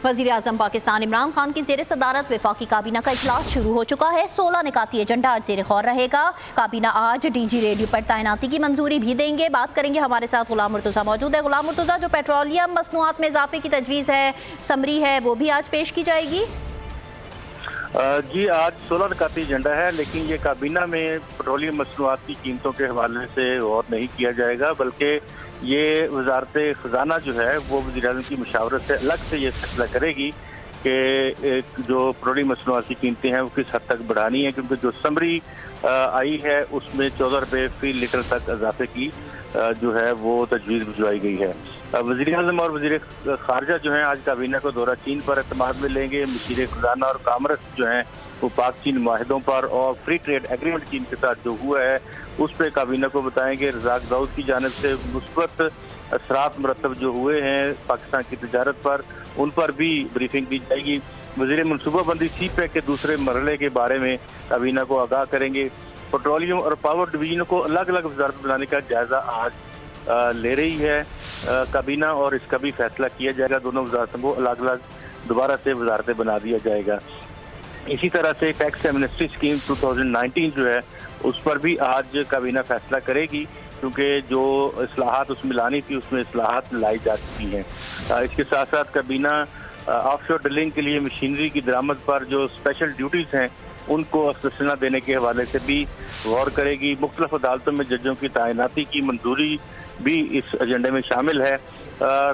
वज़ीर-ए-आज़म पाकिस्तान इमरान खान की ज़ेर सदारत वफाकी काबीना का इजलास शुरू हो चुका है। 16 निकाती एजेंडा आज ज़ेर गौर रहेगा। काबीना आज DG रेडियो पर तैनाती की मंजूरी भी देंगे। बात करेंगे, हमारे साथ गुलाम मुर्तज़ा मौजूद है। गुलाम मुर्तज़ा, जो पेट्रोलियम मसनूआत में इजाफे की तजवीज़ है, समरी है, वो भी आज पेश की जाएगी। जी, आज 16 निकाती एजेंडा है, लेकिन ये काबीना में पेट्रोलियम मसनूआत की कीमतों के हवाले से गौर नहीं किया जाएगा, बल्कि ये वजारत ख़जाना जो है वो वज़ीर-ए-आज़म की मुशावरत से अलग से ये फैसला करेगी कि जो पेट्रोलियम मसनूआत की कीमतें हैं वो किस हद तक बढ़ानी है, क्योंकि जो समरी आई है उसमें 14 रुपये फी लीटर तक इजाफे की जो है वो तजवीज़ भिजवाई गई है। वज़ीर-ए-आज़म और वज़ीर ख़ारजा जो हैं आज काबीना को दौरा चीन पर एतमाद में लेंगे। मशीर ख़जाना और कामर्स जो हैं वो पाक चीन माहिदों पर और फ्री ट्रेड एग्रीमेंट चीन के साथ जो हुआ है उस पर काबीना को बताएंगे। रज़ाक दाऊद की जानिब से मुस्बत असरात मुरतब जो हुए हैं पाकिस्तान की तजारत पर, उन पर भी ब्रीफिंग दी जाएगी। वज़ीर मनसूबाबंदी CPEC के दूसरे मरहले के बारे में काबीना को आगाह करेंगे। पेट्रोलियम और पावर डिवीजन को अलग अलग वजारत बनाने का जायजा आज ले रही है काबीना, और इसका भी फैसला किया जाएगा। दोनों वजारतों को अलग अलग दोबारा से वजारतें बना दिया जाएगा। इसी तरह से टैक्स एमनेस्टी स्कीम 2019 जो है उस पर भी आज काबीना फैसला करेगी, क्योंकि जो इस्लाहात उसमें लानी थी उसमें इस्लाहात लाई जा चुकी हैं। इसके साथ साथ काबीना ऑफशोर ड्रिलिंग के लिए मशीनरी की दरामद पर जो स्पेशल ड्यूटीज़ हैं उनको असना देने के हवाले से भी गौर करेगी। मुख्तलिफ अदालतों में जजों की तैनाती की मंजूरी भी इस एजेंडे में शामिल है।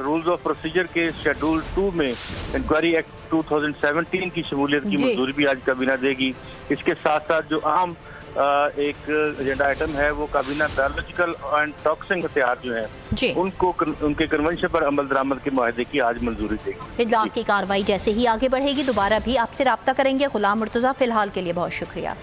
रूल्स ऑफ प्रोसीजर के शेड्यूल 2 में इंक्वायरी एक्ट 2017 की शमूलियत की मंजूरी भी आज काबीना देगी। इसके साथ साथ जो आम एक एजेंडा आइटम है वो काबीना बायोलॉजिकल एंड टॉक्सिक हथियार जो है उनको उनके कन्वेंशन पर अमल दरामद के माहदे की आज मंजूरी देगी। इजलास की कार्रवाई जैसे ही आगे बढ़ेगी दोबारा भी आपसे रब्ता करेंगे। गुलाम मुर्तज़ा, फिलहाल के लिए बहुत शुक्रिया।